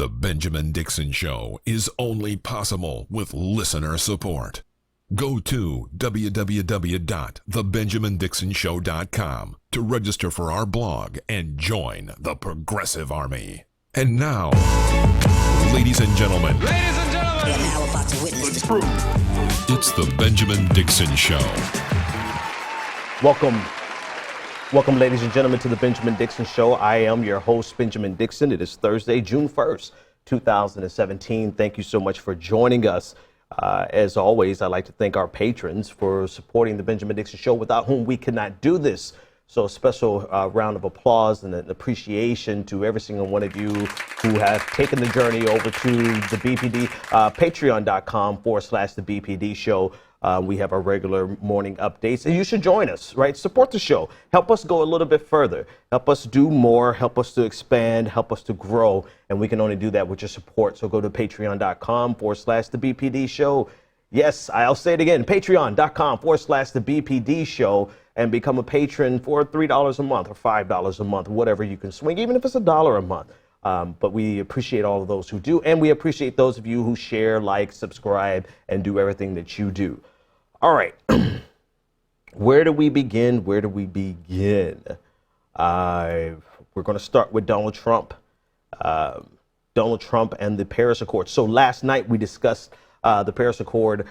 The Benjamin Dixon Show is only possible with listener support. Go to www.thebenjamindixonshow.com to register for our blog and join the Progressive Army. And now, ladies and gentlemen, we are now about to witness the truth. It's the Benjamin Dixon Show. Welcome, ladies and gentlemen, to the Benjamin Dixon Show. I am your host, Benjamin Dixon. It is Thursday, June 1st, 2017. Thank you so much for joining us. As always, I'd like to thank our patrons for supporting the Benjamin Dixon Show, without whom we could not do this. So a special round of applause and an appreciation to every single one of you who have taken the journey over to the BPD, patreon.com/the BPD Show. We have our regular morning updates, and you should join us, right? Support the show. Help us go a little bit further. Help us do more. Help us to expand. Help us to grow. And we can only do that with your support. So go to patreon.com/the BPD Show. Yes, I'll say it again, patreon.com/the BPD Show, and become a patron for $3 a month or $5 a month, whatever you can swing, even if it's $1 a month. But we appreciate all of those who do, and we appreciate those of you who share, like, subscribe, and do everything that you do. All right. Where do we begin? We're going to start with Donald Trump. Donald Trump and the Paris Accord. So last night we discussed the Paris Accord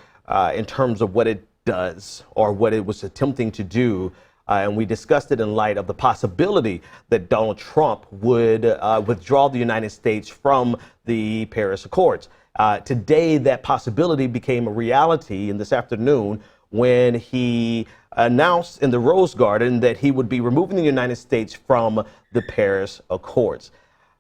in terms of what it does, or what it was attempting to do. And we discussed it in light of the possibility that Donald Trump would withdraw the United States from the Paris Accords. Today, that possibility became a reality, in this afternoon, when he announced in the Rose Garden that he would be removing the United States from the Paris Accords.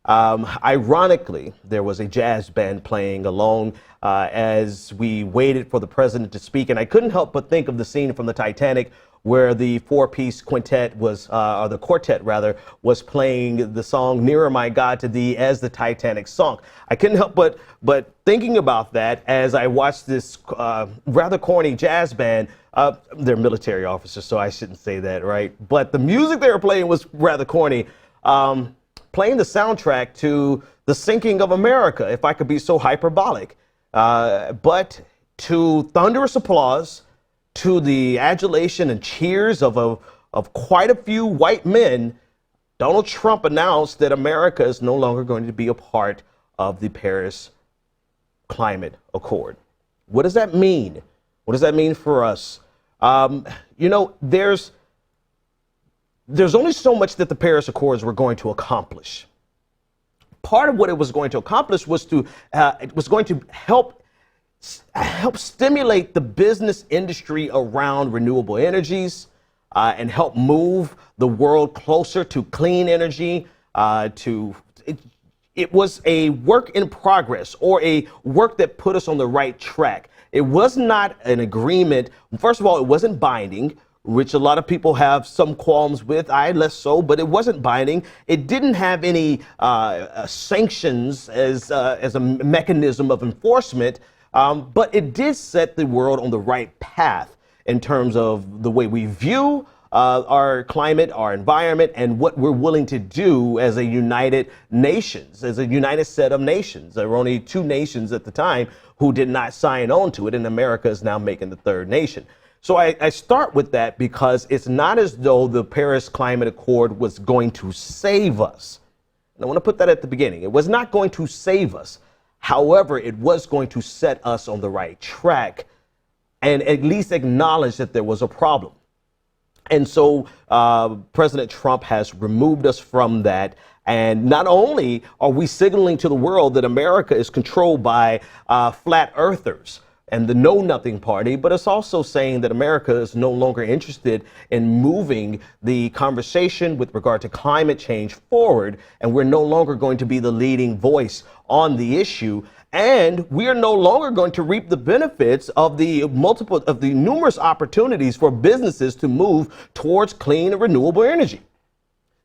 Ironically, there was a jazz band playing along as we waited for the president to speak. And I couldn't help but think of the scene from the Titanic, where the four-piece quintet was, or the quartet rather, was playing the song "Nearer My God to Thee" as the Titanic sunk. I couldn't help but thinking about that as I watched this rather corny jazz band. They're military officers, so I shouldn't say that, right? But the music they were playing was rather corny, playing the soundtrack to the sinking of America, if I could be so hyperbolic. But to thunderous applause, to the adulation and cheers of quite a few white men, Donald Trump announced that America is no longer going to be a part of the Paris Climate Accord. What does that mean? What does that mean for us? There's only so much that the Paris Accords were going to accomplish. Part of what it was going to accomplish was it was going to help stimulate the business industry around renewable energies, and help move the world closer to clean energy. It was a work in progress, or a work that put us on the right track. It was not an agreement. First of all, it wasn't binding, which a lot of people have some qualms with. I less so, but it wasn't binding. It didn't have any sanctions as a mechanism of enforcement. But it did set the world on the right path in terms of the way we view our climate, our environment, and what we're willing to do as a united nations, as a united set of nations. There were only two nations at the time who did not sign on to it, and America is now making the third nation. So I start with that because it's not as though the Paris Climate Accord was going to save us. And I want to put that at the beginning. It was not going to save us. However, it was going to set us on the right track and at least acknowledge that there was a problem. And so President Trump has removed us from that. And not only are we signaling to the world that America is controlled by flat earthers and the Know Nothing Party, but it's also saying that America is no longer interested in moving the conversation with regard to climate change forward, and we're no longer going to be the leading voice on the issue, and we are no longer going to reap the benefits of the numerous opportunities for businesses to move towards clean and renewable energy.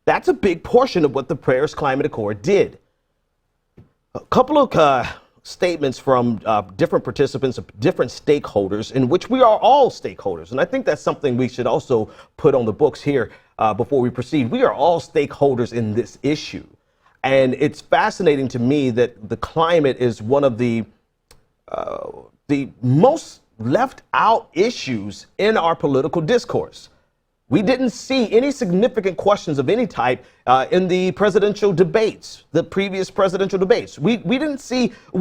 That's a big portion of what the Paris Climate Accord did. A couple of statements from different participants, different stakeholders, in which we are all stakeholders. And I think that's something we should also put on the books here before we proceed. We are all stakeholders in this issue. And it's fascinating to me that the climate is one of the most left out issues in our political discourse. We didn't see any significant questions of any type in the presidential debates, the previous presidential debates. We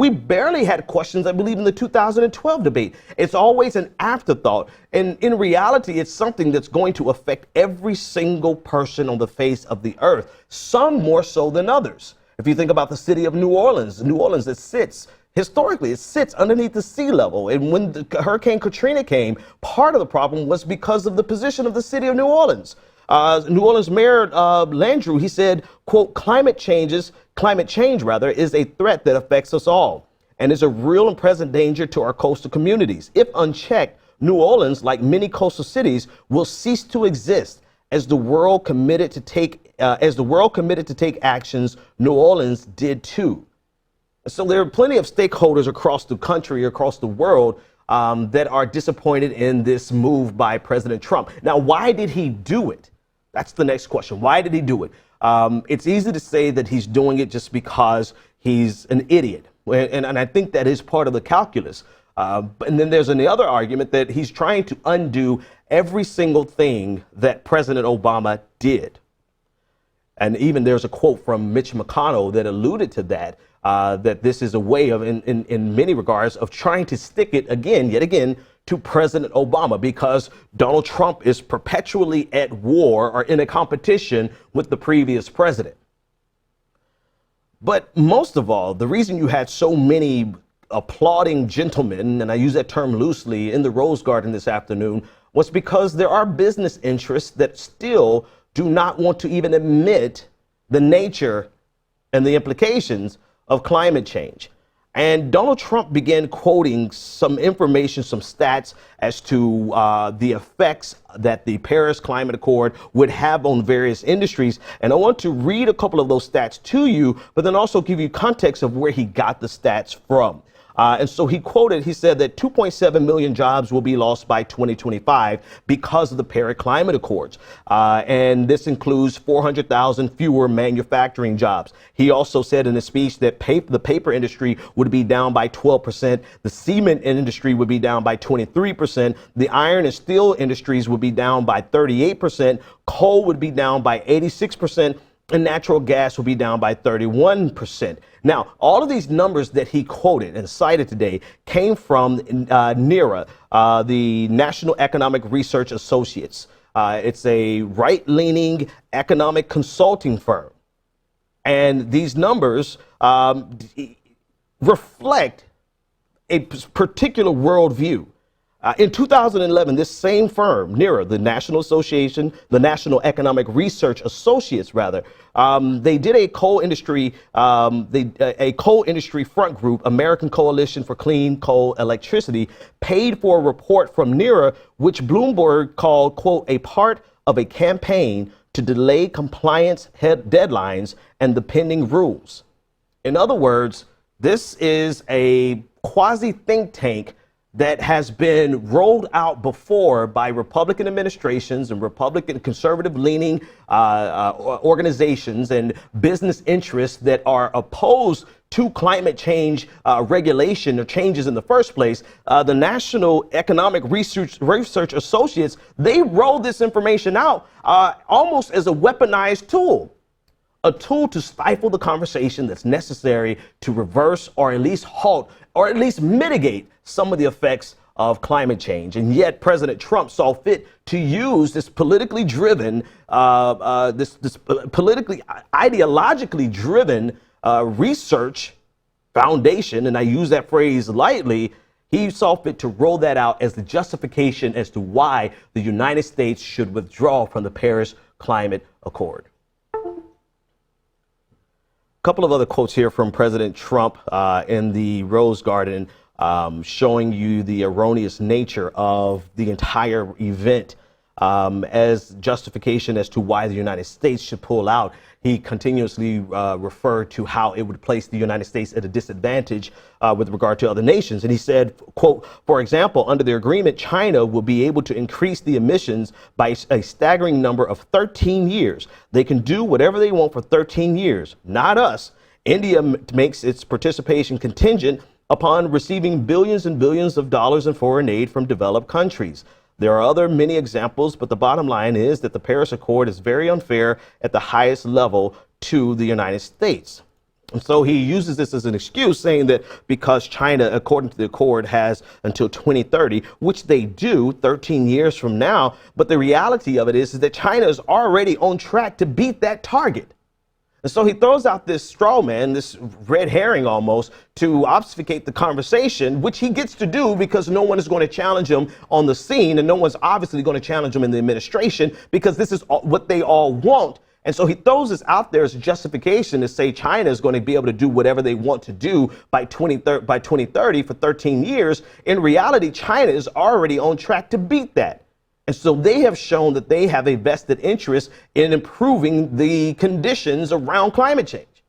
barely had questions, I believe, in the 2012 debate. It's always an afterthought. And in reality, it's something that's going to affect every single person on the face of the earth, some more so than others. If you think about the city of New Orleans, it sits historically, it sits underneath the sea level. And when Hurricane Katrina came, part of the problem was because of the position of the city of New Orleans. New Orleans Mayor Landrieu, he said, quote, climate change is a threat that affects us all and is a real and present danger to our coastal communities. If unchecked, New Orleans, like many coastal cities, will cease to exist as the world committed to take actions. New Orleans did too. So there are plenty of stakeholders across the country, across the world, that are disappointed in this move by President Trump. Now, why did he do it? That's the next question. Why did he do it? It's easy to say that he's doing it just because he's an idiot. And I think that is part of the calculus. And then there's another argument that he's trying to undo every single thing that President Obama did. And even there's a quote from Mitch McConnell that alluded to that, that this is a way of, in many regards, of trying to stick it yet again, to President Obama, because Donald Trump is perpetually at war or in a competition with the previous president. But most of all, the reason you had so many applauding gentlemen, and I use that term loosely, in the Rose Garden this afternoon, was because there are business interests that still do not want to even admit the nature and the implications of climate change. And Donald Trump began quoting some information, some stats as to the effects that the Paris Climate Accord would have on various industries. And I want to read a couple of those stats to you, but then also give you context of where he got the stats from. And so he said that 2.7 million jobs will be lost by 2025 because of the Paris Climate Accords. And this includes 400,000 fewer manufacturing jobs. He also said in a speech that the paper industry would be down by 12%. The cement industry would be down by 23%. The iron and steel industries would be down by 38%. Coal would be down by 86%. And natural gas will be down by 31%. Now, all of these numbers that he quoted and cited today came from NERA, the National Economic Research Associates. It's a right-leaning economic consulting firm. And these numbers reflect a particular worldview. In 2011, this same firm, NERA, the National Economic Research Associates, they did a coal industry front group, American Coalition for Clean Coal Electricity, paid for a report from NERA, which Bloomberg called, quote, a part of a campaign to delay compliance deadlines and the pending rules. In other words, this is a quasi think tank that has been rolled out before by Republican administrations and Republican conservative leaning organizations and business interests that are opposed to climate change regulation or changes in the first place. The National Economic Research Associates, they rolled this information out almost as a weaponized tool. A tool to stifle the conversation that's necessary to reverse or at least halt or at least mitigate some of the effects of climate change. And yet President Trump saw fit to use this politically driven, politically, ideologically driven research foundation, and I use that phrase lightly. He saw fit to roll that out as the justification as to why the United States should withdraw from the Paris Climate Accord. Couple of other quotes here from President Trump in the Rose Garden, showing you the erroneous nature of the entire event. as justification as to why the United States should pull out. He continuously referred to how it would place the United States at a disadvantage with regard to other nations. And he said, quote, for example, under the agreement, China will be able to increase the emissions by a staggering number of 13 years. They can do whatever they want for 13 years, not us. India makes its participation contingent upon receiving billions and billions of dollars in foreign aid from developed countries. There are many examples, but the bottom line is that the Paris Accord is very unfair at the highest level to the United States. And so he uses this as an excuse, saying that because China, according to the accord, has until 2030, which they do 13 years from now. But the reality of it is that China is already on track to beat that target. And so he throws out this straw man, this red herring almost, to obfuscate the conversation, which he gets to do because no one is going to challenge him on the scene, and no one's obviously going to challenge him in the administration because this is what they all want. And so he throws this out there as a justification to say China is going to be able to do whatever they want to do by 2030 for 13 years. In reality, China is already on track to beat that. And so they have shown that they have a vested interest in improving the conditions around climate change.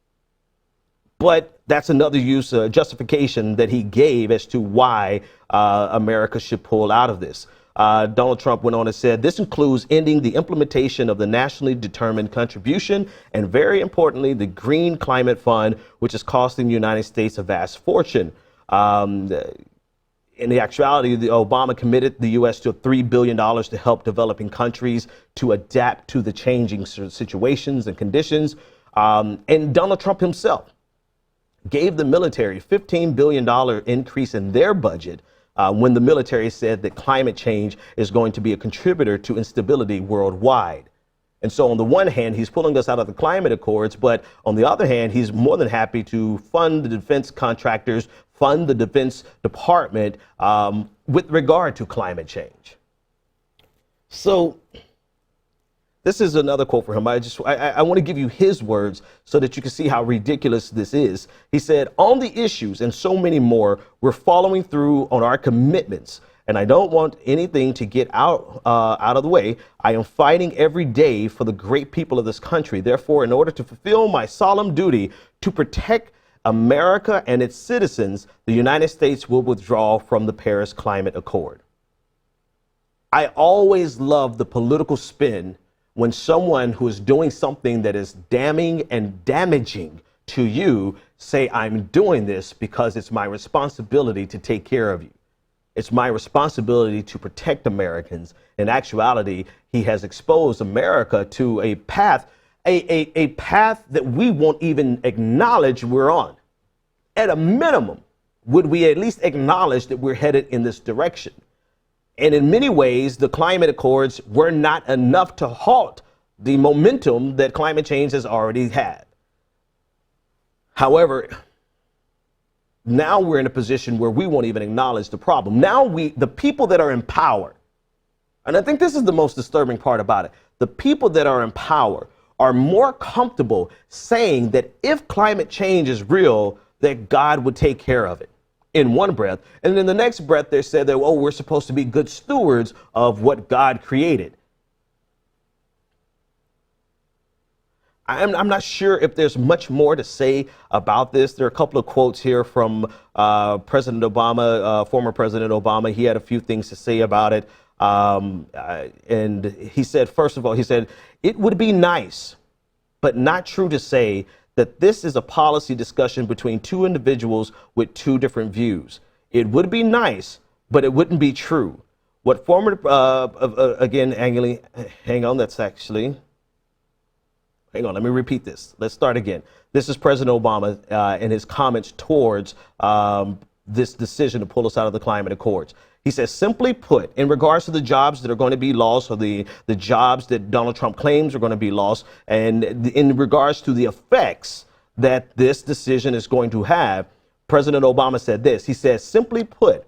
But that's another justification that he gave as to why America should pull out of this. Donald Trump went on and said, this includes ending the implementation of the nationally determined contribution and, very importantly, the Green Climate Fund, which is costing the United States a vast fortune. In the actuality, Obama committed the U.S. to $3 billion to help developing countries to adapt to the changing situations and conditions. And Donald Trump himself gave the military $15 billion increase in their budget when the military said that climate change is going to be a contributor to instability worldwide. And so on the one hand, he's pulling us out of the climate accords, but on the other hand, he's more than happy to fund the defense contractors, fund the Defense Department with regard to climate change. So this is another quote for him. I want to give you his words so that you can see how ridiculous this is. He said, on the issues and so many more, we're following through on our commitments. And I don't want anything to get out of the way. I am fighting every day for the great people of this country. Therefore, in order to fulfill my solemn duty to protect America and its citizens, the United States will withdraw from the Paris Climate Accord. I always love the political spin when someone who is doing something that is damning and damaging to you say, I'm doing this because it's my responsibility to take care of you. It's my responsibility to protect Americans. In actuality, he has exposed America to a path, a path that we won't even acknowledge we're on. At a minimum, would we at least acknowledge that we're headed in this direction? And in many ways, the climate accords were not enough to halt the momentum that climate change has already had. However, now we're in a position where we won't even acknowledge the problem. Now the people that are in power, and I think this is the most disturbing part about it, the people that are in power are more comfortable saying that if climate change is real, that God would take care of it in one breath. And in the next breath, they said that, oh, we're supposed to be good stewards of what God created. I'm not sure if there's much more to say about this. There are a couple of quotes here from President Obama, former President Obama. He had a few things to say about it. And he said, first of all, he said, it would be nice, but not true to say that this is a policy discussion between two individuals with two different views. It would be nice, but it wouldn't be true. What former, again, hang on, that's actually, hang on, let me repeat this. Let's start again. This is President Obama and his comments towards this decision to pull us out of the climate accords. He says, simply put, in regards to the jobs that are going to be lost, or the jobs that Donald Trump claims are going to be lost, and in regards to the effects that this decision is going to have, President Obama said this. He says, simply put,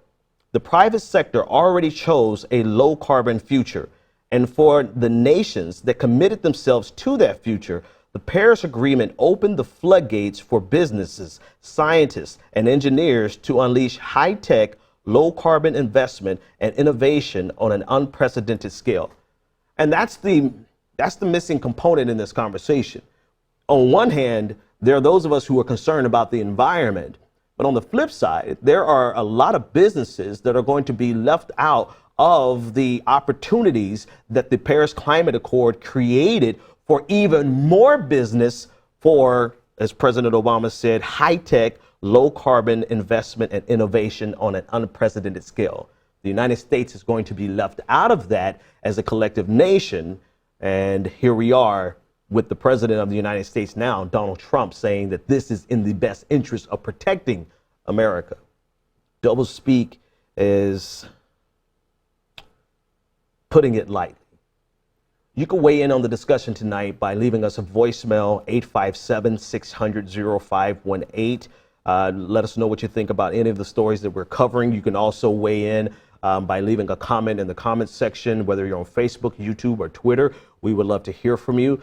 the private sector already chose a low carbon future. And for the nations that committed themselves to that future, the Paris Agreement opened the floodgates for businesses, scientists, and engineers to unleash high-tech, low-carbon investment and innovation on an unprecedented scale. And that's the missing component in this conversation. On one hand, there are those of us who are concerned about the environment. But on the flip side, there are a lot of businesses that are going to be left out of the opportunities that the Paris Climate Accord created for even more business for, as President Obama said, high-tech, low-carbon investment and innovation on an unprecedented scale. The United States is going to be left out of that as a collective nation. And here we are with the president of the United States now, Donald Trump, saying that this is in the best interest of protecting America. Doublespeak is putting it lightly. You can weigh in on the discussion tonight by leaving us a voicemail, 857-600-0518. Let us know what you think about any of the stories that we're covering. You can also weigh in by leaving a comment in the comments section, whether you're on Facebook, YouTube, or Twitter. We would love to hear from you.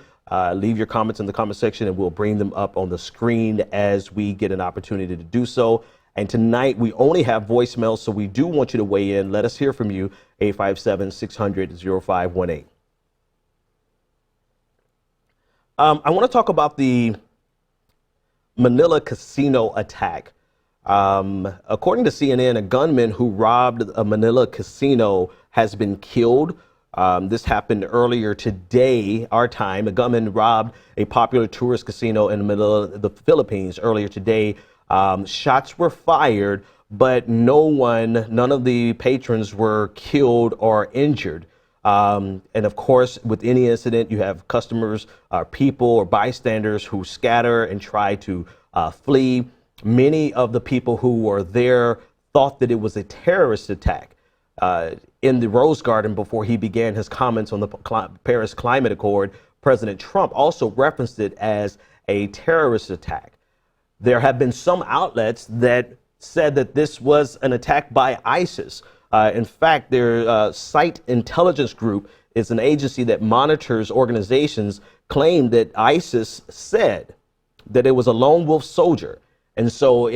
Leave your comments in the comment section and we'll bring them up on the screen as we get an opportunity to do so. And tonight we only have voicemails, so we do want you to weigh in. Let us hear from you, 857-600-0518. I want to talk about the Manila casino attack. According to CNN, a gunman who robbed a Manila casino has been killed. This happened earlier today, our time. A gunman robbed a popular tourist casino in Manila, the Philippines, earlier today. Shots were fired, but none of the patrons were killed or injured. And of course, with any incident, you have customers, people or bystanders who scatter and try to flee. Many of the people who were there thought that it was a terrorist attack. In the Rose Garden, before he began his comments on the Paris Climate Accord, President Trump also referenced it as a terrorist attack. There have been some outlets that said that this was an attack by ISIS. In fact, their Site Intelligence Group is an agency that monitors organizations, claimed that ISIS said that it was a lone wolf soldier. And so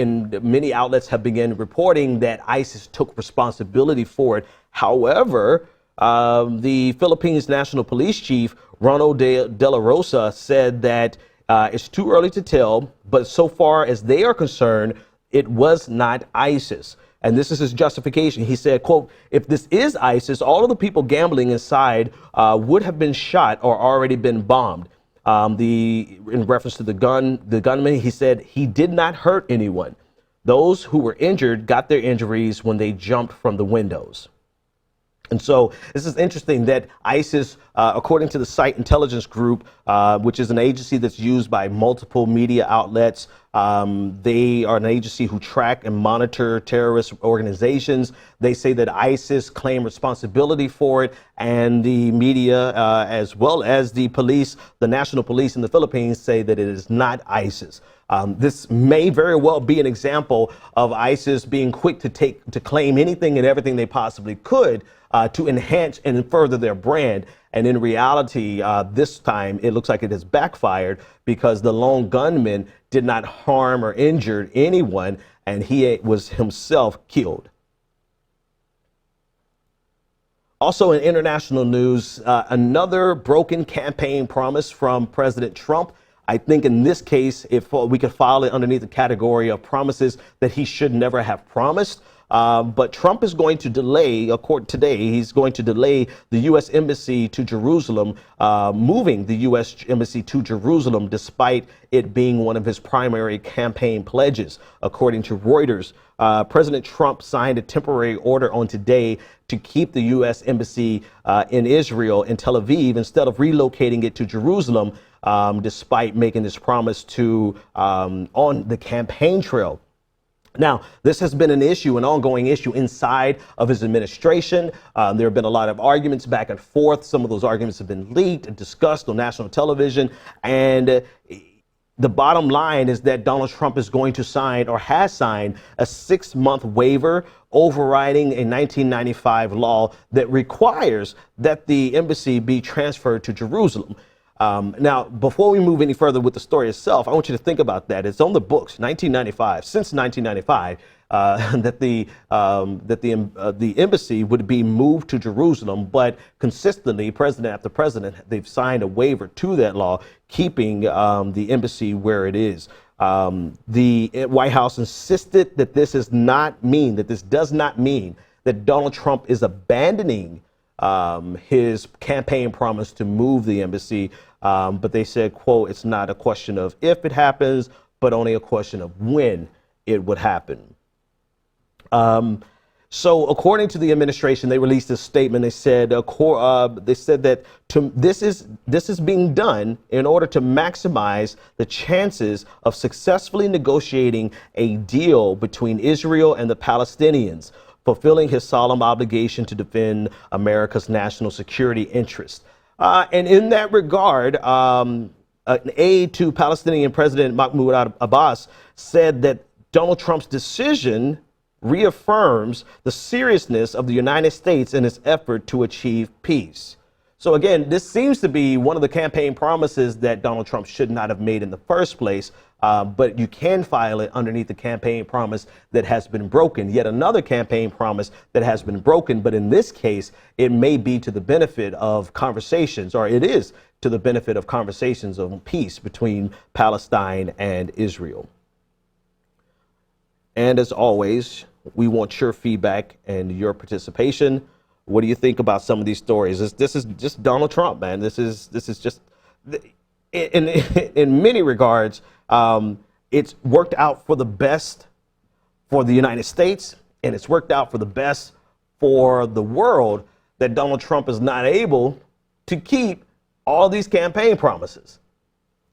many outlets have begun reporting that ISIS took responsibility for it. However, the Philippines National Police Chief, Ronald de la Rosa, said that it's too early to tell, but so far as they are concerned, it was not ISIS. And this is his justification. He said, quote, "If this is ISIS, all of the people gambling inside would have been shot or already been bombed." In reference to the gunman, he said he did not hurt anyone. Those who were injured got their injuries when they jumped from the windows. And so this is interesting that ISIS, according to the Site Intelligence Group, which is an agency that's used by multiple media outlets, they are an agency who track and monitor terrorist organizations. They say that ISIS claimed responsibility for it, and the media, as well as the police, the national police in the Philippines, say that it is not ISIS. This may very well be an example of ISIS being quick to claim anything and everything they possibly could to enhance and further their brand. And in reality, this time it looks like it has backfired because the lone gunman did not harm or injure anyone, and he was himself killed. Also in international news, another broken campaign promise from President Trump. I think in this case, if we could file it underneath the category of promises that he should never have promised. But Trump is going to delay, today, he's going to delay the U.S. Embassy to Jerusalem, moving the U.S. Embassy to Jerusalem, despite it being one of his primary campaign pledges, according to Reuters. President Trump signed a temporary order on today to keep the U.S. Embassy in Israel, in Tel Aviv, instead of relocating it to Jerusalem, despite making this promise on the campaign trail. Now, this has been an ongoing issue inside of his administration. There have been a lot of arguments back and forth. Some of those arguments have been leaked and discussed on national television. And the bottom line is that Donald Trump is going to sign, or has signed, a 6-month waiver overriding a 1995 law that requires that the embassy be transferred to Jerusalem. Now, before we move any further with the story itself, I want you to think about that. It's on the books, 1995. Since 1995, that the embassy would be moved to Jerusalem, but consistently, president after president, they've signed a waiver to that law, keeping the embassy where it is. The White House insisted that this does not mean that Donald Trump is abandoning his campaign promise to move the embassy. But they said, quote, it's not a question of if it happens, but only a question of when it would happen. So according to the administration, they released a statement. They said that this is being done in order to maximize the chances of successfully negotiating a deal between Israel and the Palestinians, fulfilling his solemn obligation to defend America's national security interests. And in that regard, an aide to Palestinian President Mahmoud Abbas said that Donald Trump's decision reaffirms the seriousness of the United States in its effort to achieve peace. So again, this seems to be one of the campaign promises that Donald Trump should not have made in the first place, but you can file it underneath the campaign promise that has been broken. Yet another campaign promise that has been broken, but in this case, it may be to the benefit of conversations, or it is to the benefit of conversations of peace between Palestine and Israel. And as always, we want your feedback and your participation. What do you think about some of these stories? This is just Donald Trump, man. This is just, in many regards, it's worked out for the best for the United States, and it's worked out for the best for the world that Donald Trump is not able to keep all these campaign promises.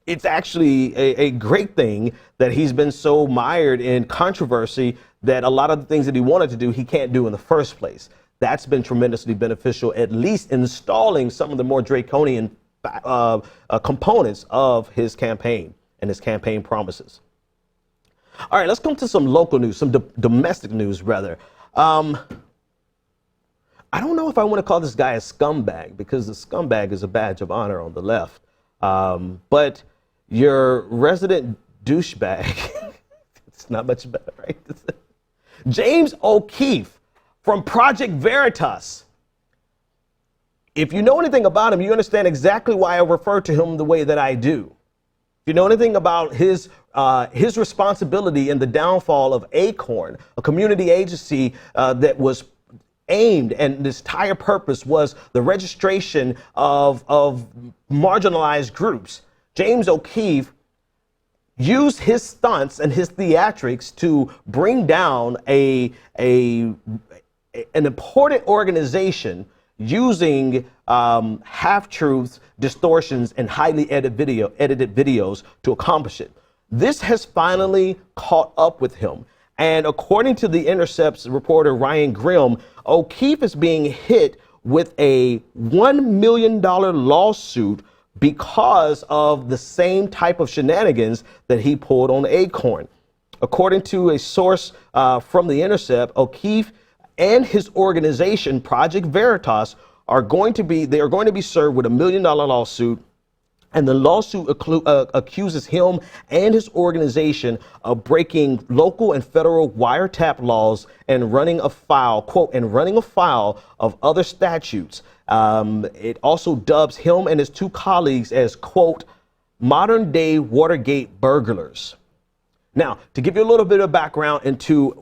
It's actually a great thing that he's been so mired in controversy that a lot of the things that he wanted to do, he can't do in the first place. That's been tremendously beneficial, at least installing some of the more draconian components of his campaign and his campaign promises. All right, let's come to some local news, some domestic news, rather. I don't know if I want to call this guy a scumbag, because the scumbag is a badge of honor on the left. But your resident douchebag, it's not much better, right? James O'Keefe from Project Veritas. If you know anything about him, you understand exactly why I refer to him the way that I do. If you know anything about his responsibility in the downfall of Acorn, a community agency that was aimed, and this entire purpose was the registration of marginalized groups, James O'Keefe used his stunts and his theatrics to bring down an important organization using half-truths, distortions, and highly edited videos to accomplish it. This has finally caught up with him. And according to The Intercept's reporter Ryan Grimm, O'Keefe is being hit with a $1 million lawsuit because of the same type of shenanigans that he pulled on Acorn. According to a source from The Intercept, O'Keefe and his organization, Project Veritas, are going to be served with a $1 million lawsuit. And the lawsuit accuses him and his organization of breaking local and federal wiretap laws and running afoul, quote, and running afoul of other statutes. It also dubs him and his two colleagues as, quote, modern day Watergate burglars. Now, to give you a little bit of background into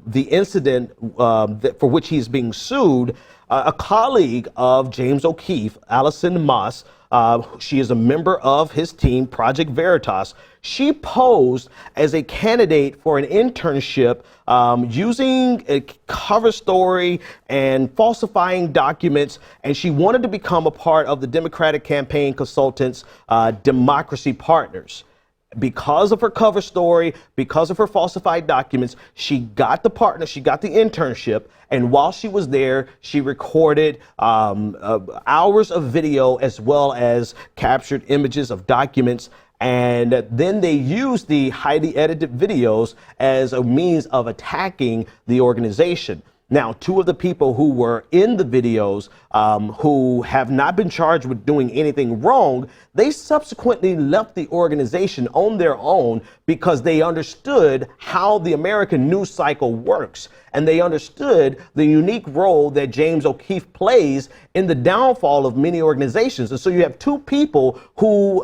the incident for which he's being sued, a colleague of James O'Keefe, Allison Moss, she is a member of his team, Project Veritas. She posed as a candidate for an internship using a cover story and falsifying documents, and she wanted to become a part of the Democratic campaign consultants' Democracy Partners. Because of her cover story, because of her falsified documents, she got the partner, she got the internship, and while she was there, she recorded hours of video as well as captured images of documents, and then they used the highly edited videos as a means of attacking the organization. Now, two of the people who were in the videos who have not been charged with doing anything wrong, they subsequently left the organization on their own because they understood how the American news cycle works. And they understood the unique role that James O'Keefe plays in the downfall of many organizations. And so you have two people who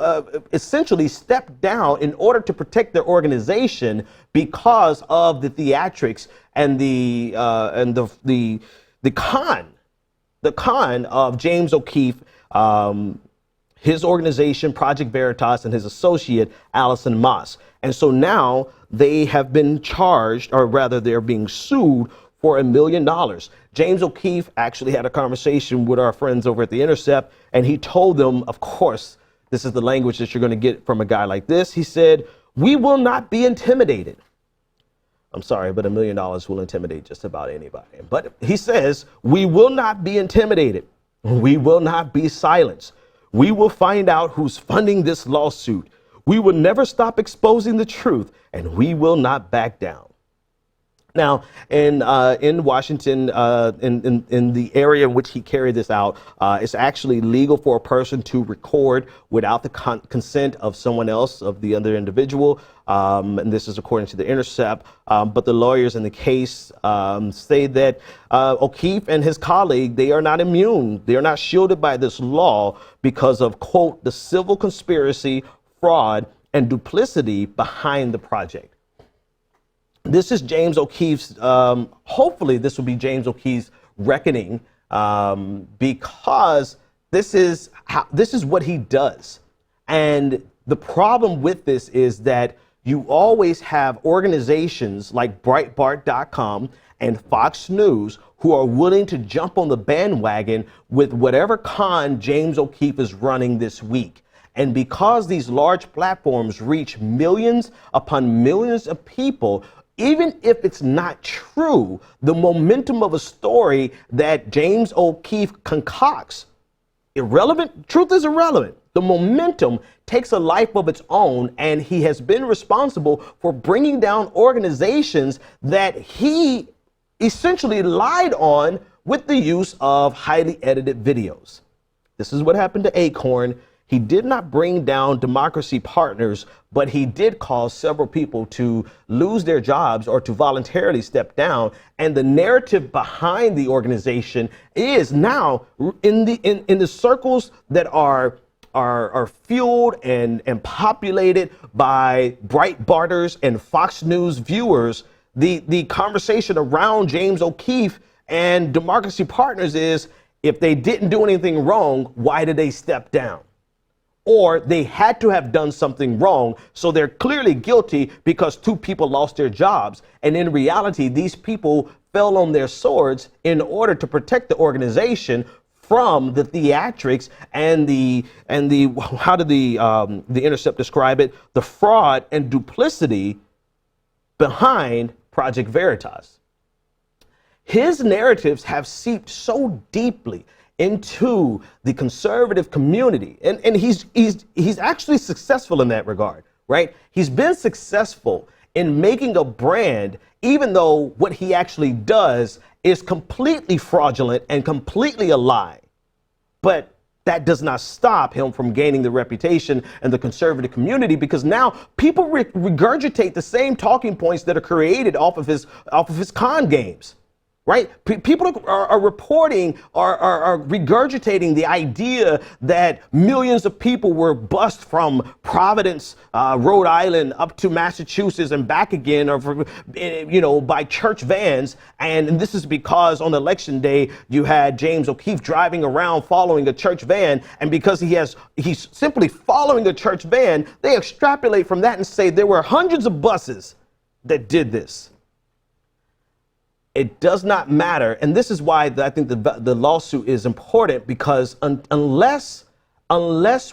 essentially stepped down in order to protect their organization because of the theatrics and the con of James O'Keefe, his organization, Project Veritas, and his associate, Allison Moss. And so now they have been charged, or rather they're being sued for $1 million. James O'Keefe actually had a conversation with our friends over at The Intercept, and he told them, of course, this is the language that you're going to get from a guy like this. He said, "We will not be intimidated." I'm sorry, but $1 million will intimidate just about anybody. But he says, "We will not be intimidated. We will not be silenced. We will find out who's funding this lawsuit. We will never stop exposing the truth, and we will not back down." Now, in Washington, in the area in which he carried this out, it's actually legal for a person to record without the consent of someone else, of the other individual. And this is according to The Intercept. But the lawyers in the case say that O'Keefe and his colleague, they are not immune. They are not shielded by this law because of, quote, "the civil conspiracy, fraud, and duplicity behind the project." This is James O'Keefe's, hopefully this will be James O'Keefe's reckoning, because this is what he does. And the problem with this is that you always have organizations like Breitbart.com and Fox News who are willing to jump on the bandwagon with whatever con James O'Keefe is running this week. And because these large platforms reach millions upon millions of people, even if it's not true, the momentum of a story that James O'Keefe concocts, truth is irrelevant. The momentum takes a life of its own, and he has been responsible for bringing down organizations that he essentially lied on with the use of highly edited videos. This is what happened to Acorn. He did not bring down Democracy Partners, but he did cause several people to lose their jobs or to voluntarily step down. And the narrative behind the organization is now in the circles that are fueled and populated by Breitbarters and Fox News viewers. The conversation around James O'Keefe and Democracy Partners is, if they didn't do anything wrong, why did they step down? Or they had to have done something wrong, so they're clearly guilty because two people lost their jobs. And in reality, these people fell on their swords in order to protect the organization from the theatrics and the how did the Intercept describe it? The fraud and duplicity behind Project Veritas. His narratives have seeped so deeply into the conservative community. And he's actually successful in that regard, right? He's been successful in making a brand, even though what he actually does is completely fraudulent and completely a lie. But that does not stop him from gaining the reputation in the conservative community, because now people regurgitate the same talking points that are created off of his con games. Right? People are reporting, are regurgitating the idea that millions of people were bused from Providence, Rhode Island, up to Massachusetts and back again, or by church vans. And this is because on election day you had James O'Keefe driving around following a church van, and because he's simply following a church van, they extrapolate from that and say there were hundreds of buses that did this. It does not matter. And this is why I think the lawsuit is important, because unless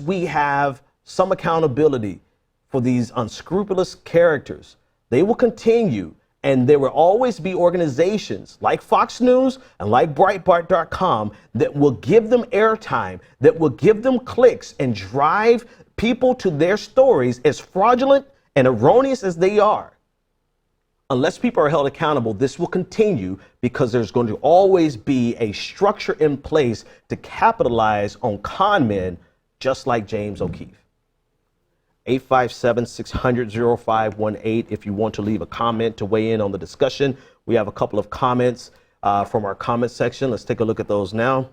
we have some accountability for these unscrupulous characters, they will continue. And there will always be organizations like Fox News and like Breitbart.com that will give them airtime, that will give them clicks and drive people to their stories, as fraudulent and erroneous as they are. Unless people are held accountable, this will continue because there's going to always be a structure in place to capitalize on con men just like James O'Keefe. 857-600-0518 if you want to leave a comment to weigh in on the discussion. We have a couple of comments from our comment section. Let's take a look at those now.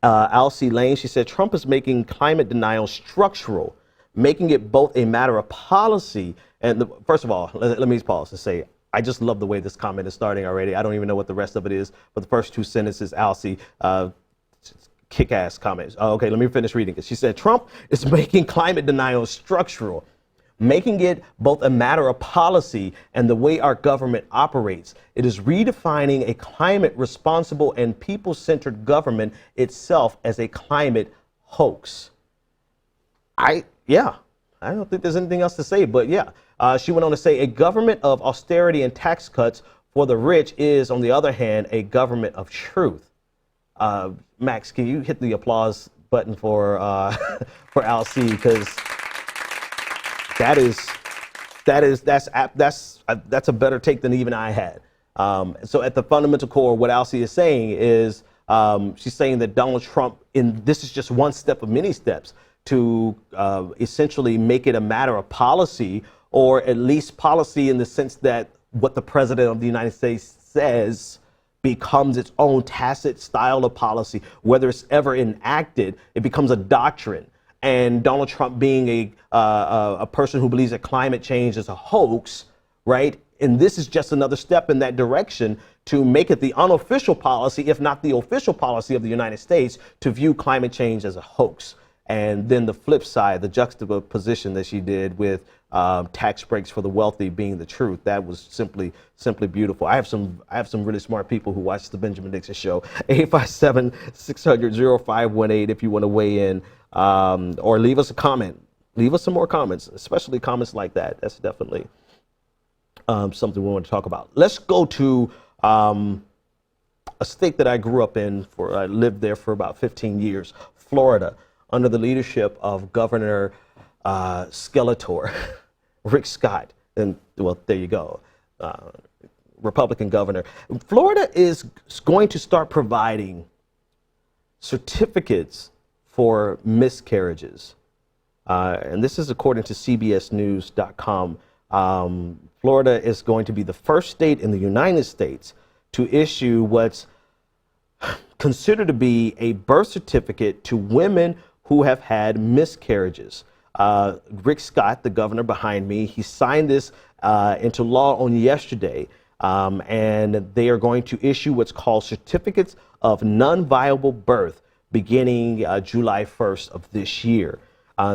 Alcie Lane, she said, Trump is making climate denial structural, making it both a matter of policy and first of all, let me pause to say, I just love the way this comment is starting already. I don't even know what the rest of it is, but the first two sentences, Alcie, kick-ass comments. Okay, let me finish reading it. She said, Trump is making climate denial structural, making it both a matter of policy and the way our government operates. It is redefining a climate responsible and people-centered government itself as a climate hoax. I don't think there's anything else to say, but yeah. She went on to say, a government of austerity and tax cuts for the rich is, on the other hand, a government of truth. Max, can you hit the applause button for Alcie, because that's a better take than even I had. So at the fundamental core, what Alcie is saying is she's saying that Donald Trump, this is just one step of many steps to essentially make it a matter of policy, or at least policy in the sense that what the president of the United States says becomes its own tacit style of policy. Whether it's ever enacted, it becomes a doctrine. And Donald Trump being a person who believes that climate change is a hoax, right? And this is just another step in that direction to make it the unofficial policy, if not the official policy of the United States, to view climate change as a hoax. And then the flip side, the juxtaposition that she did with tax breaks for the wealthy being the truth, that was simply beautiful. I have some really smart people who watch the Benjamin Dixon Show. 857-600-0518 if you want to weigh in, or leave us a comment. Leave us some more comments, especially comments like that. That's definitely something we want to talk about. Let's go to a state that I grew up in. I lived there for about 15 years, Florida, under the leadership of Governor Skeletor, Rick Scott, and well, there you go, Republican governor. Florida is going to start providing certificates for miscarriages, and this is according to CBSNews.com. Florida is going to be the first state in the United States to issue what's considered to be a birth certificate to women who have had miscarriages. Rick Scott, the governor behind me, he signed this into law on yesterday, and they are going to issue what's called certificates of non-viable birth beginning July 1st of this year.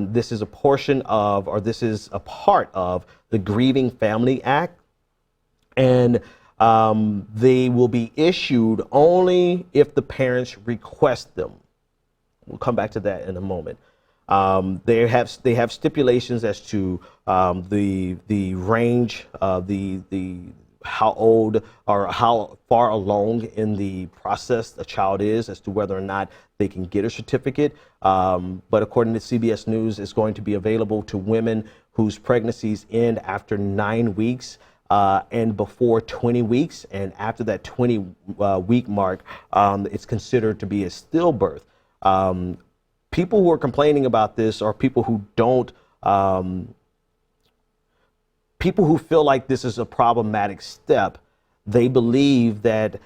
This is a portion of, or this is a part of the Grieving Family Act, and they will be issued only if the parents request them. We'll come back to that in a moment. They have stipulations as to the range, how old or how far along in the process a child is as to whether or not they can get a certificate. But according to CBS News, it's going to be available to women whose pregnancies end after 9 weeks and before 20 weeks. And after that 20-week mark, it's considered to be a stillbirth. People who are complaining about this are people who people who feel like this is a problematic step. They believe that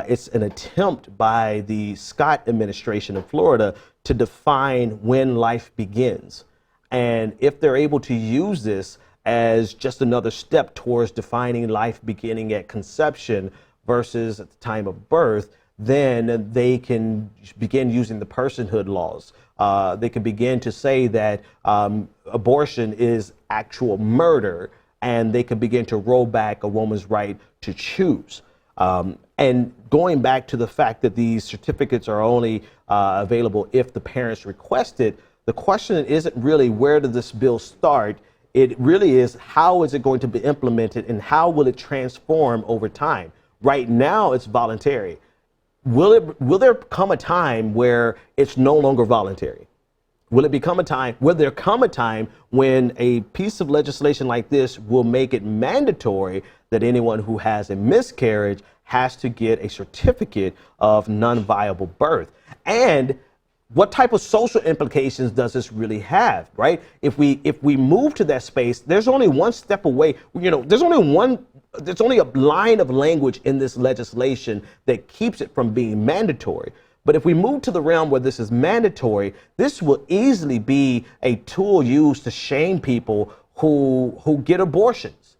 it's an attempt by the Scott administration in Florida to define when life begins. And if they're able to use this as just another step towards defining life beginning at conception versus at the time of birth, then they can begin using the personhood laws. They can begin to say that abortion is actual murder, and they can begin to roll back a woman's right to choose. And going back to the fact that these certificates are only available if the parents request it, the question isn't really where did this bill start? It really is how is it going to be implemented and how will it transform over time? Right now it's voluntary. Will there come a time where it's no longer voluntary? Will there come a time when a piece of legislation like this will make it mandatory that anyone who has a miscarriage has to get a certificate of non-viable birth? And what type of social implications does this really have, right? If we move to that space, there's only one step away. There's only a line of language in this legislation that keeps it from being mandatory. But if we move to the realm where this is mandatory, this will easily be a tool used to shame people who get abortions.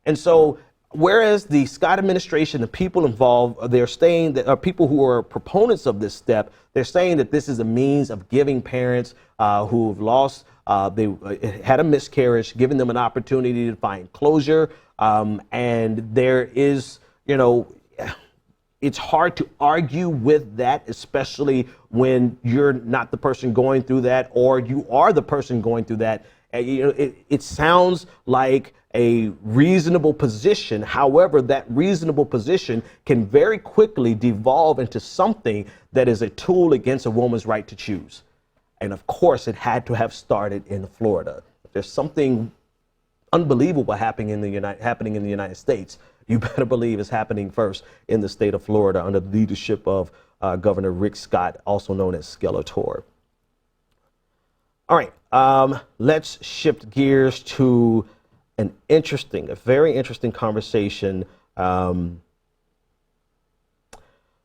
And so, whereas the Scott administration, the people involved, they're saying that people who are proponents of this step, they're saying that this is a means of giving parents who've lost, they had a miscarriage, giving them an opportunity to find closure. And there is, it's hard to argue with that, especially when you're not the person going through that, or you are the person going through that. It sounds like a reasonable position. However, that reasonable position can very quickly devolve into something that is a tool against a woman's right to choose. And of course, it had to have started in Florida. There's something unbelievable happening in the United States. You better believe it's happening first in the state of Florida under the leadership of Governor Rick Scott, also known as Skeletor. All right, let's shift gears to a very interesting conversation.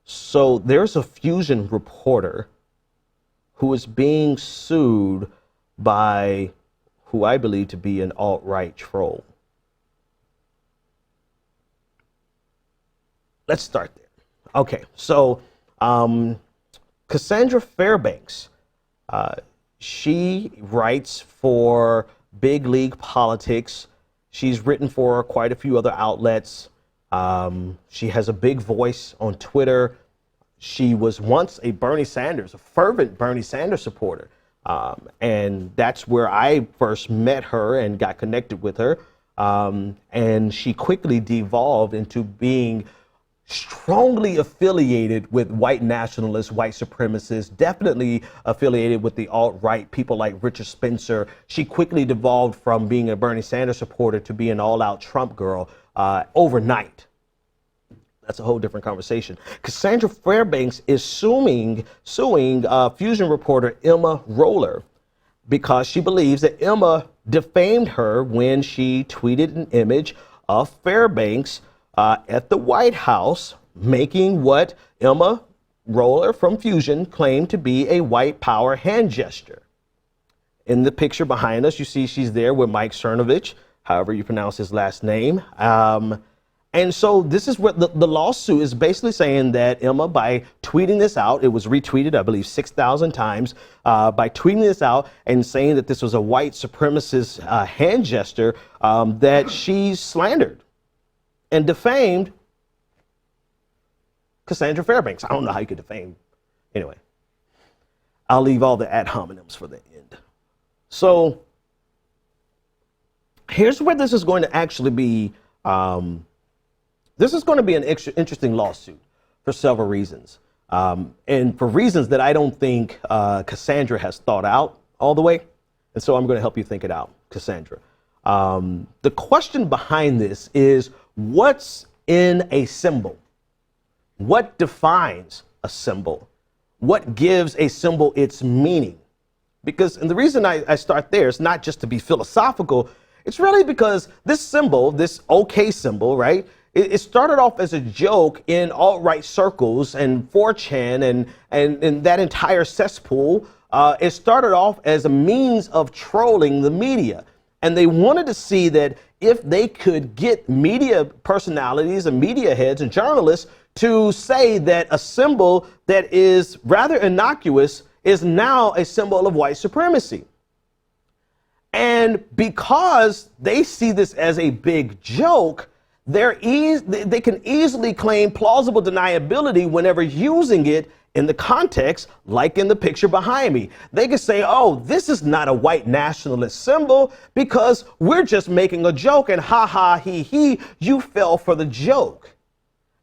So there's a Fusion reporter who is being sued by who I believe to be an alt-right troll. Let's start there. Okay, so Cassandra Fairbanks, she writes for Big League Politics. She's written for quite a few other outlets. She has a big voice on Twitter. She was once a fervent Bernie Sanders supporter. And that's where I first met her and got connected with her. And she quickly devolved into being strongly affiliated with white nationalists, white supremacists, definitely affiliated with the alt-right, people like Richard Spencer. She quickly devolved from being a Bernie Sanders supporter to being an all-out Trump girl overnight. That's a whole different conversation. Cassandra Fairbanks is suing Fusion reporter Emma Roller because she believes that Emma defamed her when she tweeted an image of Fairbanks at the White House, making what Emma Roller from Fusion claimed to be a white power hand gesture. In the picture behind us, you see she's there with Mike Cernovich, however you pronounce his last name. And so this is what the lawsuit is basically saying, that Emma, by tweeting this out, it was retweeted, I believe, 6,000 times, by tweeting this out and saying that this was a white supremacist hand gesture, that she slandered and defamed Cassandra Fairbanks. I don't know how you could defame. Anyway, I'll leave all the ad hominems for the end. So here's where this is going to actually be. This is going to be an interesting lawsuit for several reasons. And for reasons that I don't think Cassandra has thought out all the way. And so I'm going to help you think it out, Cassandra. The question behind this is, what's in a symbol? What defines a symbol? What gives a symbol its meaning? And the reason I start there is not just to be philosophical. It's really because this symbol, this OK symbol, right? It started off as a joke in alt-right circles and 4chan and that entire cesspool. It started off as a means of trolling the media. And they wanted to see that if they could get media personalities and media heads and journalists to say that a symbol that is rather innocuous is now a symbol of white supremacy. And because they see this as a big joke, they can easily claim plausible deniability whenever using it in the context, like in the picture behind me. They can say, oh, this is not a white nationalist symbol because we're just making a joke, and ha ha he he, you fell for the joke.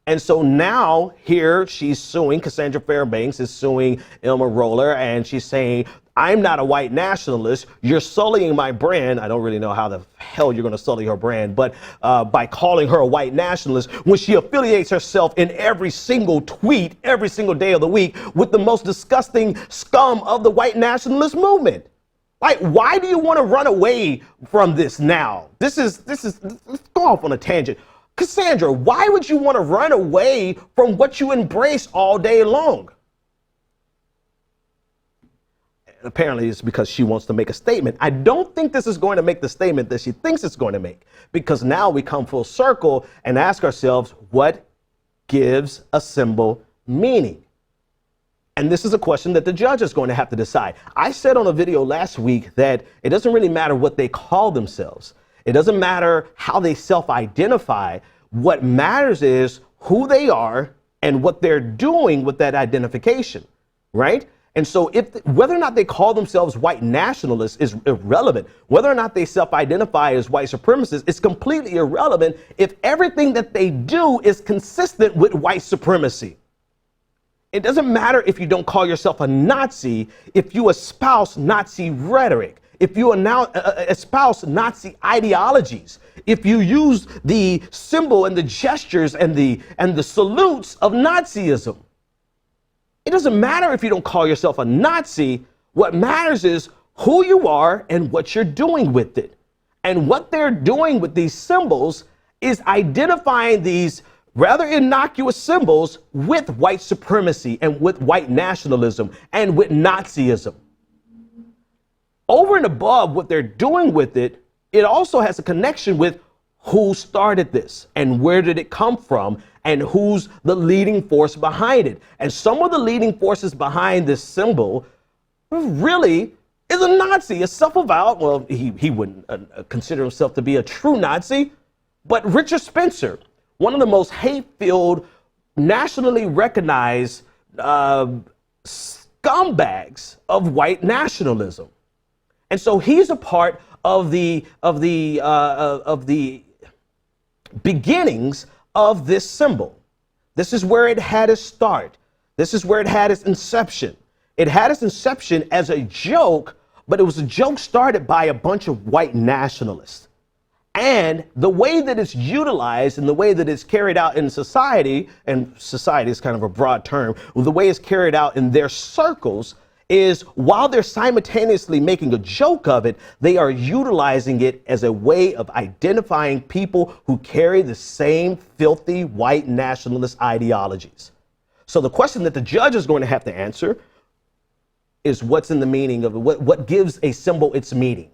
And so now here she's suing, Cassandra Fairbanks is suing Emma Roller, and she's saying, I'm not a white nationalist. You're sullying my brand. I don't really know how the hell you're going to sully her brand, but by calling her a white nationalist when she affiliates herself in every single tweet, every single day of the week with the most disgusting scum of the white nationalist movement. Like, why do you want to run away from this now? This is, let's go off on a tangent. Cassandra, why would you want to run away from what you embrace all day long? Apparently it's because she wants to make a statement. I don't think this is going to make the statement that she thinks it's going to make, because now we come full circle and ask ourselves, what gives a symbol meaning? And this is a question that the judge is going to have to decide. I said on a video last week that it doesn't really matter what they call themselves. It doesn't matter how they self-identify. What matters is who they are and what they're doing with that identification, right? And so whether or not they call themselves white nationalists is irrelevant. Whether or not they self-identify as white supremacists is completely irrelevant if everything that they do is consistent with white supremacy. It doesn't matter if you don't call yourself a Nazi, if you espouse Nazi rhetoric, if you espouse Nazi ideologies, if you use the symbol and the gestures and the salutes of Nazism. It doesn't matter if you don't call yourself a Nazi. What matters is who you are and what you're doing with it. And what they're doing with these symbols is identifying these rather innocuous symbols with white supremacy and with white nationalism and with Nazism. Over and above what they're doing with it, it also has a connection with who started this and where did it come from and who's the leading force behind it. And some of the leading forces behind this symbol really is a Nazi, a self-avowed, well, he wouldn't consider himself to be a true Nazi, but Richard Spencer, one of the most hate-filled, nationally recognized scumbags of white nationalism. And so he's a part of the beginnings of this symbol. This is where it had its start. This is where it had its inception. It had its inception as a joke, but it was a joke started by a bunch of white nationalists. And the way that it's utilized and the way that it's carried out in society, and society is kind of a broad term, the way it's carried out in their circles is while they're simultaneously making a joke of it, they are utilizing it as a way of identifying people who carry the same filthy white nationalist ideologies. So the question that the judge is going to have to answer is what's in the meaning of it? What gives a symbol its meaning?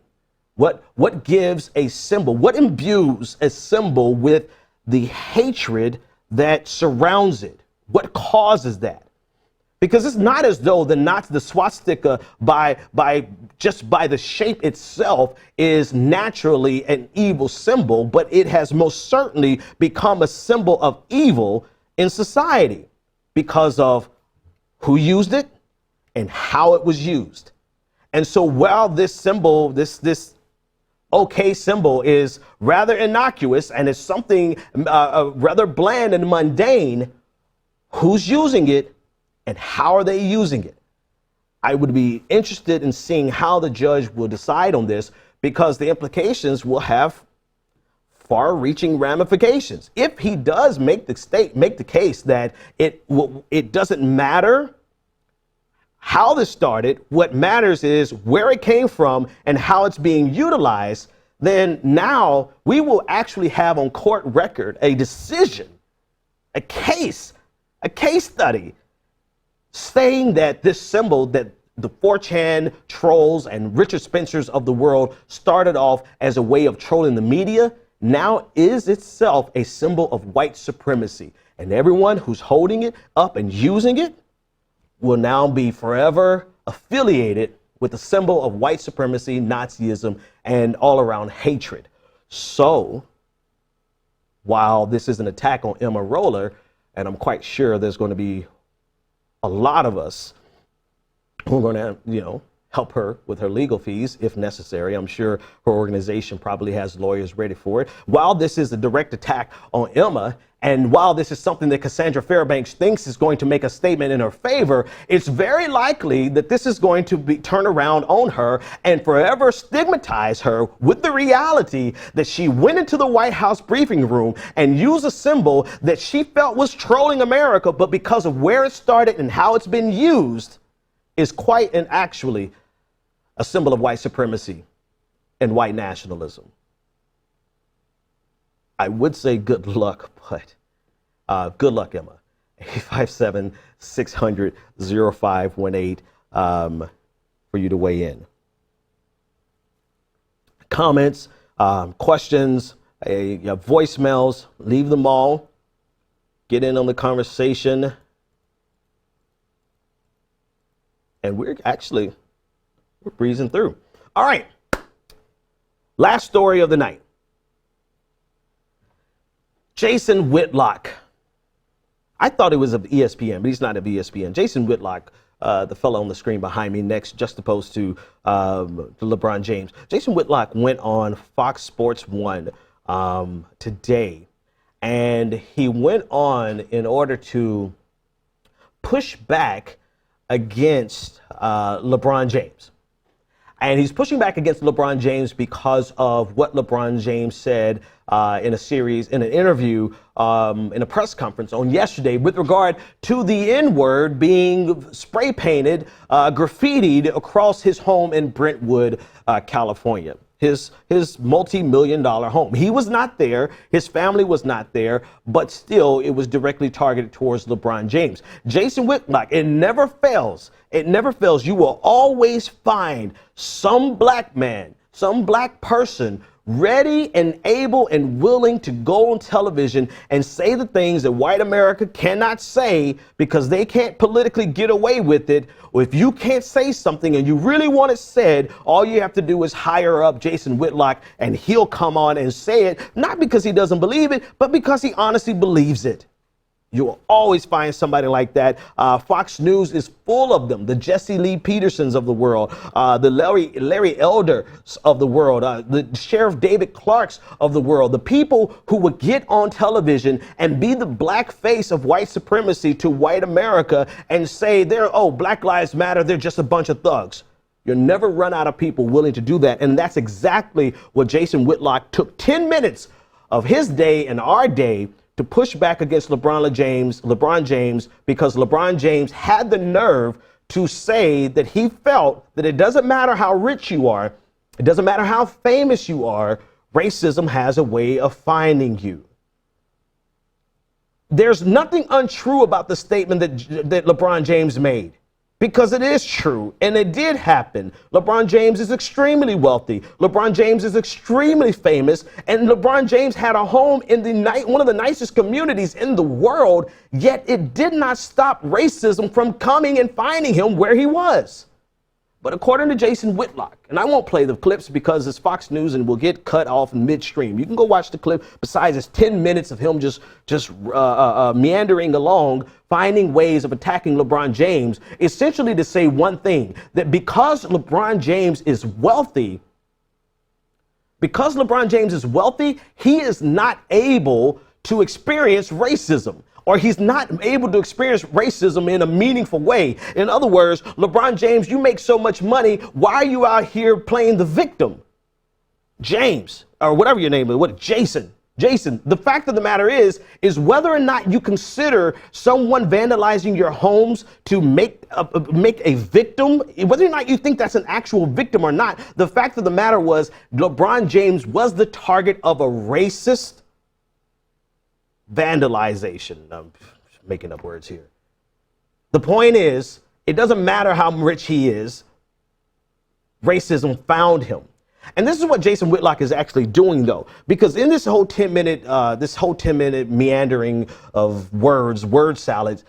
What gives a symbol? What imbues a symbol with the hatred that surrounds it? What causes that? Because it's not as though the swastika just by the shape itself is naturally an evil symbol, but it has most certainly become a symbol of evil in society because of who used it and how it was used. And so while this symbol, this okay symbol is rather innocuous and is something rather bland and mundane, who's using it? And how are they using it? I would be interested in seeing how the judge will decide on this, because the implications will have far-reaching ramifications. If he does make the case that it doesn't matter how this started, what matters is where it came from and how it's being utilized, then now we will actually have on court record a decision, a case study saying that this symbol that the 4chan trolls and Richard Spencers of the world started off as a way of trolling the media now is itself a symbol of white supremacy. And everyone who's holding it up and using it will now be forever affiliated with the symbol of white supremacy, Nazism, and all around hatred. So while this is an attack on Emma Roller, and I'm quite sure there's going to be a lot of us who are going to, help her with her legal fees if necessary. I'm sure her organization probably has lawyers ready for it. While this is a direct attack on Emma, and while this is something that Cassandra Fairbanks thinks is going to make a statement in her favor, it's very likely that this is going to be turned around on her and forever stigmatize her with the reality that she went into the White House briefing room and used a symbol that she felt was trolling America, but because of where it started and how it's been used, is quite and actually a symbol of white supremacy and white nationalism. I would say good luck, but good luck, Emma. 857-600-0518 for you to weigh in. Comments, questions, voicemails, leave them all. Get in on the conversation. And we're breezing through. All right. Last story of the night. Jason Whitlock. I thought it was of ESPN, but he's not of ESPN. Jason Whitlock, the fellow on the screen behind me next, just opposed to LeBron James. Jason Whitlock went on Fox Sports 1 today, and he went on in order to push back against LeBron James. And he's pushing back against LeBron James because of what LeBron James said in an interview, in a press conference on yesterday with regard to the N-word being spray painted, graffitied across his home in Brentwood, California. His multi-million-dollar home. He was not there. His family was not there, but still it was directly targeted towards LeBron James. Jason Whitlock, it never fails. It never fails. You will always find some black man, some black person ready and able and willing to go on television and say the things that white America cannot say because they can't politically get away with it. Or if you can't say something and you really want it said, all you have to do is hire up Jason Whitlock and he'll come on and say it, not because he doesn't believe it, but because he honestly believes it. You will always find somebody like that. Fox News is full of them. The Jesse Lee Pedersens of the world, the Larry Elders of the world, the Sheriff David Clarks of the world, the people who would get on television and be the black face of white supremacy to white America and say Black Lives Matter, they're just a bunch of thugs. You'll never run out of people willing to do that. And that's exactly what Jason Whitlock took 10 minutes of his day and our day to push back against LeBron James, because LeBron James had the nerve to say that he felt that it doesn't matter how rich you are, it doesn't matter how famous you are, racism has a way of finding you. There's nothing untrue about the statement that LeBron James made, because it is true and it did happen. LeBron James is extremely wealthy. LeBron James is extremely famous, and LeBron James had a home in one of the nicest communities in the world, yet it did not stop racism from coming and finding him where he was. But according to Jason Whitlock, and I won't play the clips because it's Fox News and will get cut off in midstream. You can go watch the clip. Besides, it's 10 minutes of him just meandering along, finding ways of attacking LeBron James, essentially to say one thing, that because LeBron James is wealthy, he is not able to experience racism. Or he's not able to experience racism in a meaningful way. In other words, LeBron James, you make so much money, why are you out here playing the victim? James, or whatever your name is, Jason, the fact of the matter is whether or not you consider someone vandalizing your homes to make a victim, whether or not you think that's an actual victim or not, the fact of the matter was LeBron James was the target of a racist vandalization. I'm making up words here. The point is, it doesn't matter how rich he is, racism found him. And this is what Jason Whitlock is actually doing, though, because in this whole 10-minute meandering of word salads,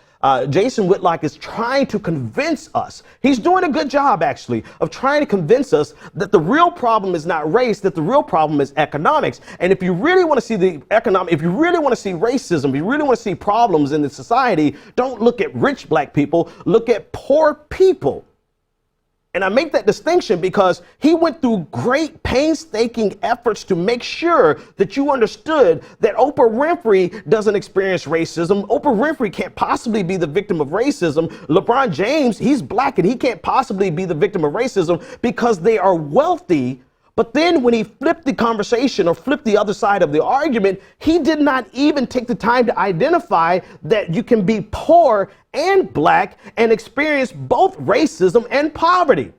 Jason Whitlock is trying to convince us, he's doing a good job actually, of trying to convince us that the real problem is not race, that the real problem is economics. And if you really want to see if you really want to see racism, if you really want to see problems in the society, don't look at rich black people, look at poor people. And I make that distinction because he went through great painstaking efforts to make sure that you understood that Oprah Winfrey doesn't experience racism. Oprah Winfrey can't possibly be the victim of racism. LeBron James, he's black and he can't possibly be the victim of racism because they are wealthy. But then when he flipped the conversation or flipped the other side of the argument, he did not even take the time to identify that you can be poor and black and experience both racism and poverty.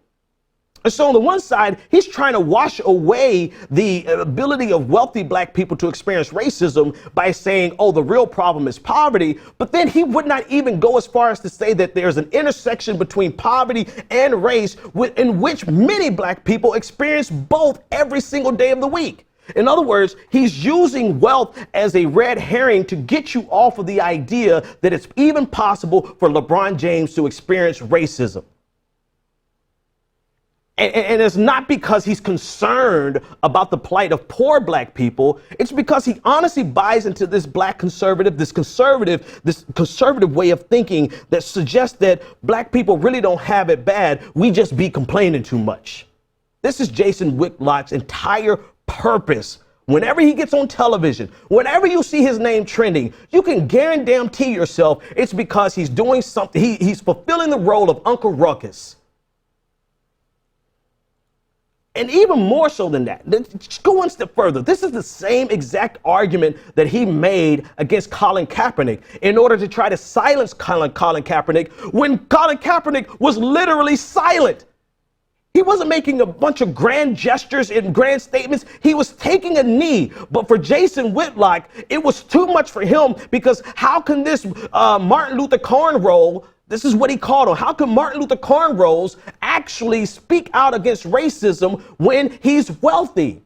And so on the one side, he's trying to wash away the ability of wealthy black people to experience racism by saying, oh, the real problem is poverty. But then he would not even go as far as to say that there's an intersection between poverty and race in which many black people experience both every single day of the week. In other words, he's using wealth as a red herring to get you off of the idea that it's even possible for LeBron James to experience racism. And it's not because he's concerned about the plight of poor black people. It's because he honestly buys into this black conservative, this conservative way of thinking that suggests that black people really don't have it bad. We just be complaining too much. This is Jason Whitlock's entire purpose. Whenever he gets on television, whenever you see his name trending, you can guarantee yourself it's because he's doing something. He's fulfilling the role of Uncle Ruckus. And even more so than that, let's go one step further. This is the same exact argument that he made against Colin Kaepernick in order to try to silence Colin Kaepernick when Colin Kaepernick was literally silent. He wasn't making a bunch of grand gestures and grand statements. He was taking a knee. But for Jason Whitlock, it was too much for him because how can this Martin Luther cornrow, this is what he called him, how can Martin Luther cornrows actually speak out against racism when he's wealthy?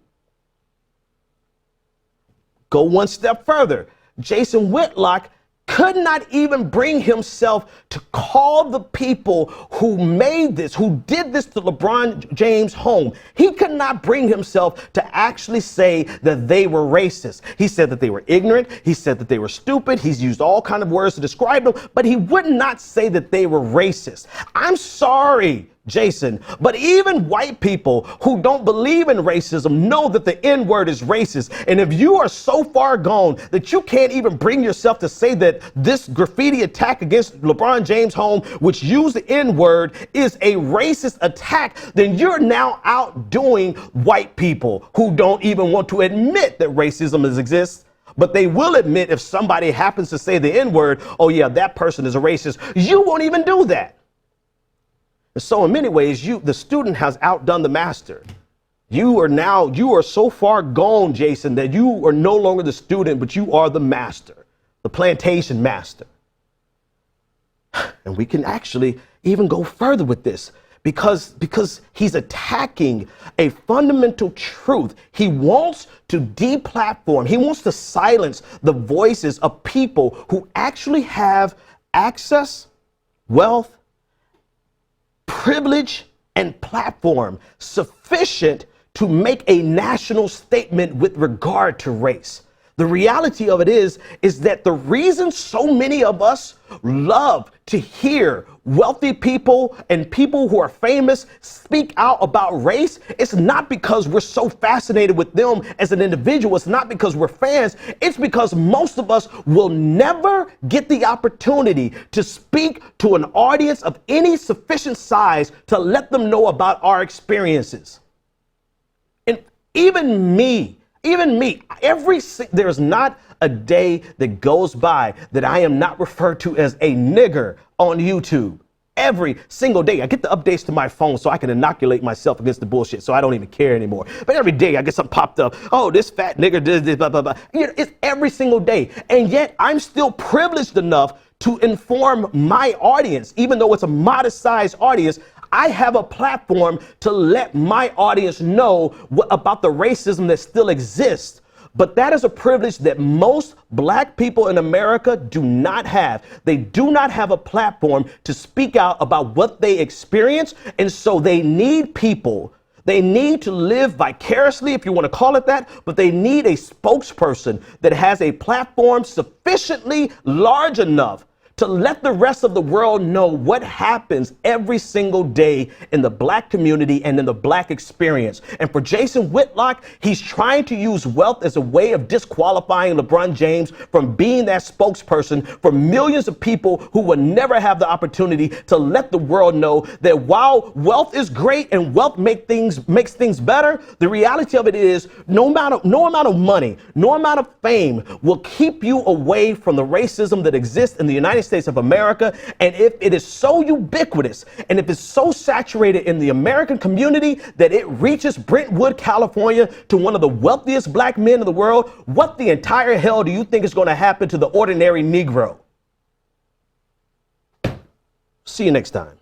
Go one step further. Jason Whitlock could not even bring himself to call the people who made this, who did this to LeBron James home. He could not bring himself to actually say that they were racist. He said that they were ignorant. He said that they were stupid. He's used all kinds of words to describe them, but he would not say that they were racist. I'm sorry, Jason, but even white people who don't believe in racism know that the N-word is racist. And if you are so far gone that you can't even bring yourself to say that this graffiti attack against LeBron James' home, which used the N-word, is a racist attack, then you're now outdoing white people who don't even want to admit that racism exists. But they will admit if somebody happens to say the N-word, oh yeah, that person is a racist. You won't even do that. So in many ways, the student has outdone the master. You are so far gone, Jason, that you are no longer the student, but you are the master, the plantation master. And we can actually even go further with this because he's attacking a fundamental truth. He wants to deplatform. He wants to silence the voices of people who actually have access, wealth, privilege, and platform sufficient to make a national statement with regard to race. The reality of it is that the reason so many of us love to hear wealthy people and people who are famous speak out about race, it's not because we're so fascinated with them as an individual. It's not because we're fans. It's because most of us will never get the opportunity to speak to an audience of any sufficient size to let them know about our experiences. And even me, there's not a day that goes by that I am not referred to as a nigger on YouTube. Every single day, I get the updates to my phone so I can inoculate myself against the bullshit so I don't even care anymore. But every day I get something popped up. Oh, this fat nigger did this, blah, blah, blah. You know, it's every single day. And yet I'm still privileged enough to inform my audience, even though it's a modest sized audience. I have a platform to let my audience know about the racism that still exists. But that is a privilege that most black people in America do not have. They do not have a platform to speak out about what they experience. And so they need people. They need to live vicariously, if you want to call it that, but they need a spokesperson that has a platform sufficiently large enough to let the rest of the world know what happens every single day in the black community and in the black experience. And for Jason Whitlock, he's trying to use wealth as a way of disqualifying LeBron James from being that spokesperson for millions of people who will never have the opportunity to let the world know that while wealth is great and wealth makes things better, the reality of it is no amount of money, no amount of fame will keep you away from the racism that exists in the United States of America. And if it is so ubiquitous and if it's so saturated in the American community that it reaches Brentwood, California, to one of the wealthiest black men in the world, what the entire hell do you think is going to happen to the ordinary Negro? See you next time.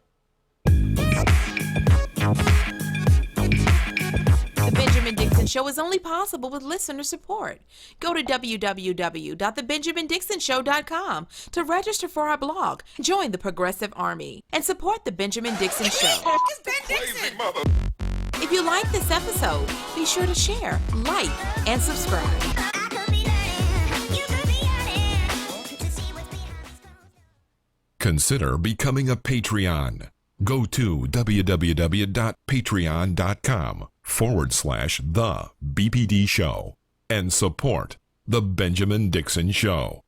The Benjamin Dixon Show is only possible with listener support. Go to www.thebenjamindixonshow.com to register for our blog, join the Progressive Army, and support The Benjamin Dixon Show. It's Ben Dixon! If you like this episode, be sure to share, like, and subscribe. Consider becoming a Patreon. Go to www.patreon.com/The BPD Show and support The Benjamin Dixon Show.